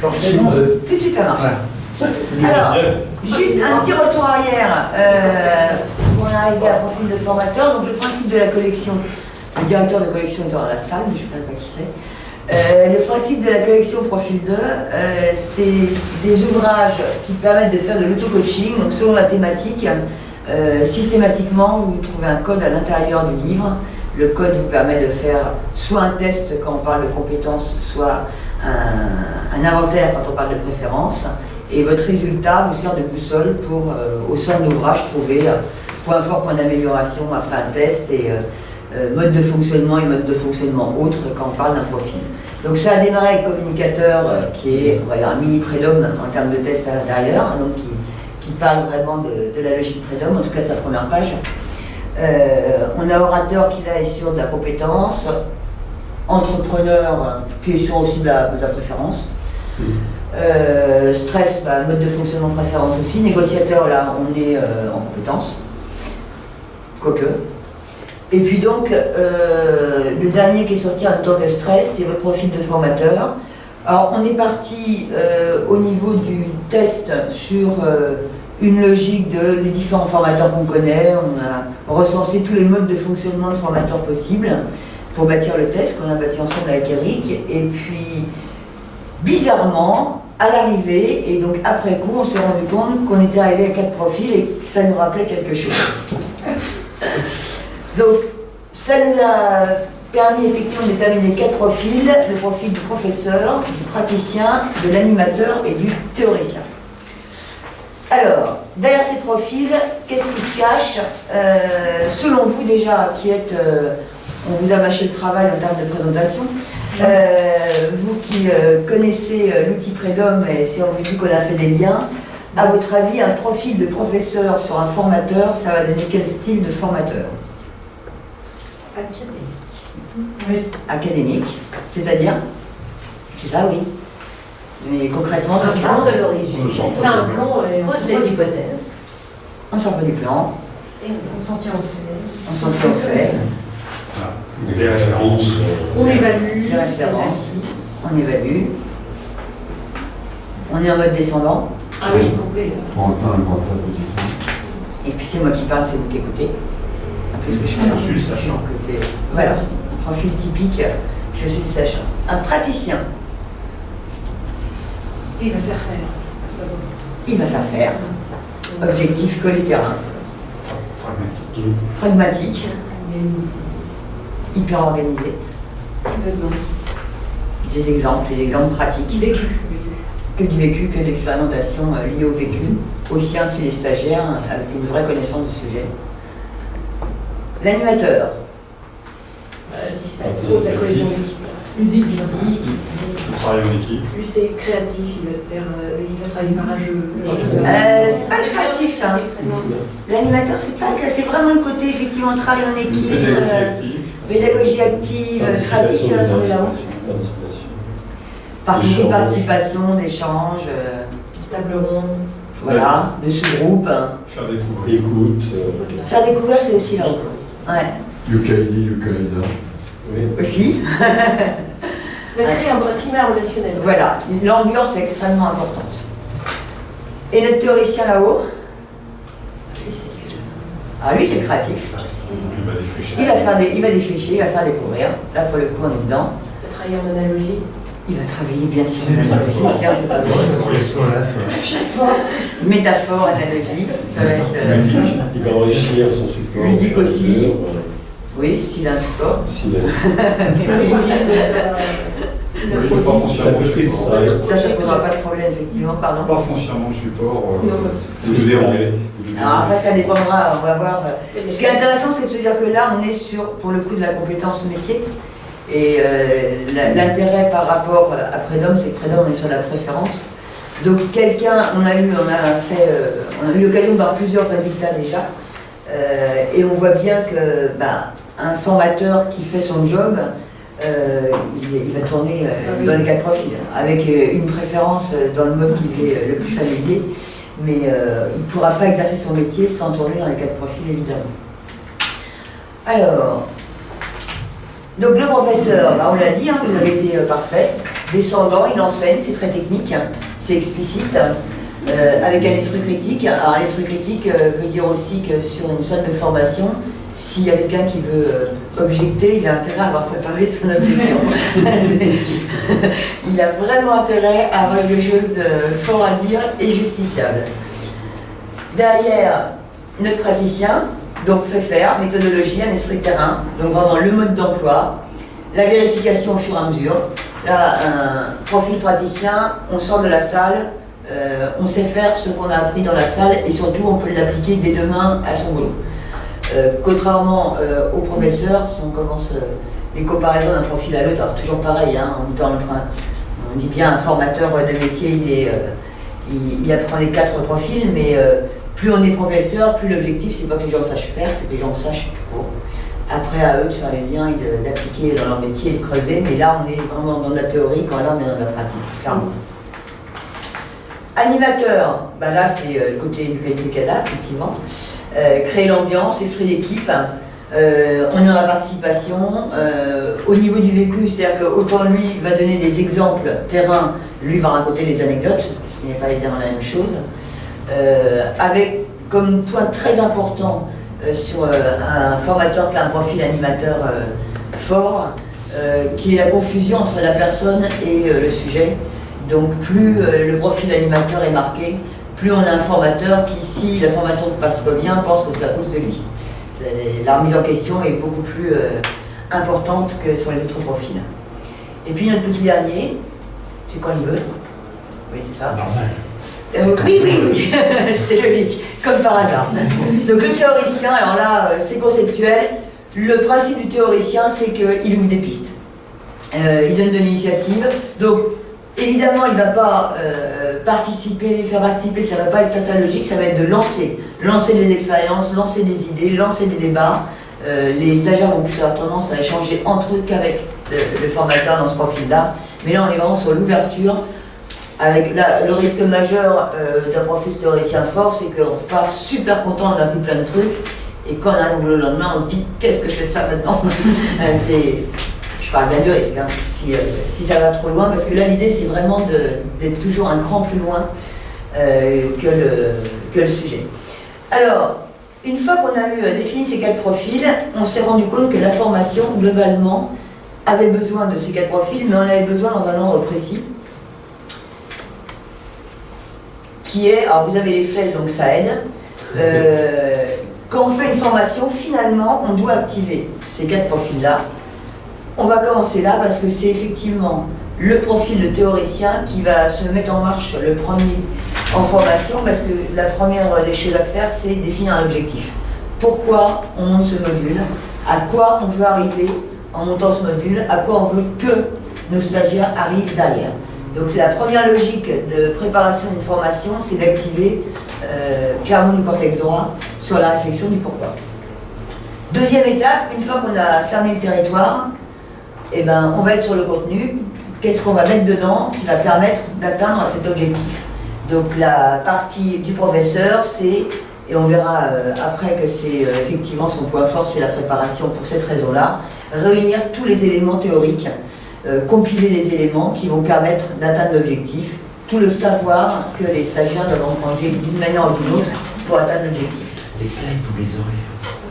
Forcément. Tout de suite, ça marche. Alors, juste un petit retour arrière pour arriver à profil de formateur. Donc, le principe de la collection, le directeur de collection est dans la salle, mais je ne sais pas qui c'est. Le principe de la collection Profil 2, c'est des ouvrages qui permettent de faire de l'auto-coaching. Donc, selon la thématique, systématiquement, vous trouvez un code à l'intérieur du livre. Le code vous permet de faire soit un test quand on parle de compétences, soit un inventaire quand on parle de préférences. Et votre résultat vous sert de boussole pour, au sein de l'ouvrage, trouver point fort, point d'amélioration après un test et mode de fonctionnement et mode de fonctionnement autre quand on parle d'un profil. Donc ça a démarré avec Communicateur, qui est, on va dire, un mini prédom en termes de test à l'intérieur, donc qui parle vraiment de la logique prédom, en tout cas de sa première page. On a Orateur qui là est sur de la compétence, Entrepreneur qui est sur aussi de la préférence. Stress, mode de fonctionnement préférence aussi. Négociateur, là on est en compétence, quoique. Et puis donc le dernier qui est sorti en tant que stress, c'est votre profil de formateur. Alors on est parti au niveau du test sur une logique de les différents formateurs qu'on connaît. On a recensé tous les modes de fonctionnement de formateurs possibles pour bâtir le test qu'on a bâti ensemble avec Eric. Et puis bizarrement, à l'arrivée, et donc après coup, on s'est rendu compte qu'on était arrivé à 4 profils et que ça nous rappelait quelque chose. Donc, ça nous a permis effectivement de déterminer 4 profils, le profil du professeur, du praticien, de l'animateur et du théoricien. Alors, derrière ces profils, qu'est-ce qui se cache selon vous déjà, qui êtes... on vous a mâché le travail en termes de présentation. Vous qui connaissez l'outil Prédom, et si on vous dit qu'on a fait des liens, à votre avis, un profil de professeur sur un formateur, ça va donner quel style de formateur? Académique. Oui. Académique, c'est-à-dire? C'est ça, oui. Mais concrètement, ça Un plan de l'origine. C'est un plan et on pose les hypothèses. on sort pas du plan, Et on s'en tient au fait. on s'en tient au fait, Des références. On évalue. des références, on évalue, on est en mode descendant, Ah oui, complet. et puis c'est moi qui parle, c'est vous qui écoutez. Parce que Je suis le sachant. Voilà, profil typique, je suis le sachant. Un praticien, Il va faire faire. il va faire faire. Objectif coller terrain. Pragmatique. Pragmatique, hyper organisé. Des exemples, et des exemples pratiques. Vécu. Que du vécu, que de l'expérimentation liée au vécu. Aussi un sujet stagiaire avec une vraie connaissance du sujet. L'animateur. La cohésion d'équipe. Ludique. Le travail en équipe. Lui, c'est créatif, il va travailler par un jeu. C'est pas créatif, hein. L'animateur, c'est vraiment le côté effectivement travail en équipe, pédagogie active, créatif, il y en a sur là-haut. Participation, d'échange, Table ronde. voilà, de sous-groupe. Faire découvrir. Écoute. Faire découvrir, c'est aussi là-haut. Ouais, Yukaïdi, Yukaïda. aussi. Il va créer un climat relationnel. Voilà, l'ambiance est extrêmement importante. Et notre théoricien là-haut, ah lui c'est créatif. Il va défricher. Il va défricher, il va faire découvrir. Là pour le coup on est dedans. Il va travailler en analogie. Il va travailler bien sûr l'analogie, c'est pas drôle. Chaque fois. Métaphore, analogie, ça va être Il va enrichir son support. ludique aussi. Oui, s'il a un support. S'il a- Pas foncièrement le support. Ça posera pas de problème effectivement, pardon. Pas foncièrement le support. Non, Vous verrez. Alors après ça dépendra, on va voir. Ce qui est intéressant c'est de se dire que là on est sur, pour le coup, de la compétence métier. Et l'intérêt par rapport à Prédom, c'est que Prédom on est sur la préférence. Donc quelqu'un, on a eu l'occasion de voir plusieurs résultats déjà. Et on voit bien que un formateur qui fait son job, il va tourner dans les 4 profils, avec une préférence dans le mode qui est le plus familier, mais il ne pourra pas exercer son métier sans tourner dans les 4 profils évidemment. Alors, donc le professeur, on l'a dit, vous avez été parfait, descendant, il enseigne, c'est très technique, hein, c'est explicite, avec un esprit critique. Alors l'esprit critique veut dire aussi que sur une salle de formation, s'il y a quelqu'un qui veut objecter, il a intérêt à avoir préparé son objection. Il a vraiment intérêt à avoir quelque chose de fort à dire et justifiable. Derrière, notre praticien, donc fait faire, méthodologie, un esprit de terrain, donc vraiment le mode d'emploi, la vérification au fur et à mesure. Là, un profil praticien, on sort de la salle, on sait faire ce qu'on a appris dans la salle et surtout on peut l'appliquer dès demain à son boulot. Contrairement au professeur, si on commence les comparaisons d'un profil à l'autre, alors toujours pareil, hein, on dit bien un formateur de métier, il apprend les 4 profils, mais plus on est professeur, plus l'objectif c'est pas que les gens sachent faire, c'est que les gens sachent tout court. Après à eux de faire les liens et d'appliquer dans leur métier et de creuser, mais là on est vraiment dans de la théorie, quand là on est dans de la pratique, clairement. Animateur, ben là c'est le côté du CADA, effectivement. Créer l'ambiance, esprit d'équipe, on est dans la participation, au niveau du vécu, c'est-à-dire qu'autant lui va donner des exemples terrain, lui va raconter des anecdotes, ce qui n'est pas évidemment la même chose, avec comme point très important sur un formateur qui a un profil animateur fort, qui est la confusion entre la personne et le sujet. Donc plus le profil animateur est marqué, plus on a un formateur qui, si la formation ne passe pas bien, pense que c'est à cause de lui. La remise en question est beaucoup plus importante que sur les autres profils. Et puis notre petit dernier, c'est quand il veut. Oui, c'est ça. Oui, c'est logique, comme par hasard. Donc le théoricien, alors là, c'est conceptuel. Le principe du théoricien, c'est qu'il ouvre des pistes. Il donne de l'initiative. Donc, évidemment, il ne va pas faire participer, ça ne va pas être sa logique, ça va être de lancer des expériences, lancer des idées, lancer des débats. Les stagiaires vont plus avoir tendance à échanger entre eux qu'avec le formateur dans ce profil-là. Mais là, on est vraiment sur l'ouverture, avec le risque majeur d'un profil théoricien fort, c'est qu'on repart super content, on a vu plein de trucs, et quand on arrive le lendemain, on se dit qu'est-ce que je fais de ça maintenant. Je parle bien du risque, hein, si ça va trop loin, parce que là l'idée c'est vraiment d'être toujours un cran plus loin que le sujet. Alors, une fois qu'on a défini ces 4 profils, on s'est rendu compte que la formation, globalement, avait besoin de ces 4 profils, mais on avait besoin dans un ordre précis, qui est, alors vous avez les flèches, donc ça aide. Quand on fait une formation, finalement, on doit activer ces 4 profils-là. On va commencer là parce que c'est effectivement le profil de théoricien qui va se mettre en marche le premier en formation, parce que la première des choses à faire, c'est définir un objectif. Pourquoi on monte ce module? À quoi on veut arriver en montant ce module? À quoi on veut que nos stagiaires arrivent derrière? Donc la première logique de préparation d'une formation, c'est d'activer clairement le cortex droit sur la réflexion du pourquoi. Deuxième étape, une fois qu'on a cerné le territoire, eh ben, on va être sur le contenu. Qu'est-ce qu'on va mettre dedans qui va permettre d'atteindre cet objectif? Donc la partie du professeur, c'est, et on verra après que c'est effectivement son point fort, c'est la préparation pour cette raison-là, réunir tous les éléments théoriques, compiler les éléments qui vont permettre d'atteindre l'objectif, tout le savoir que les stagiaires doivent engranger d'une manière ou d'une autre pour atteindre l'objectif. Les slides, vous les aurez.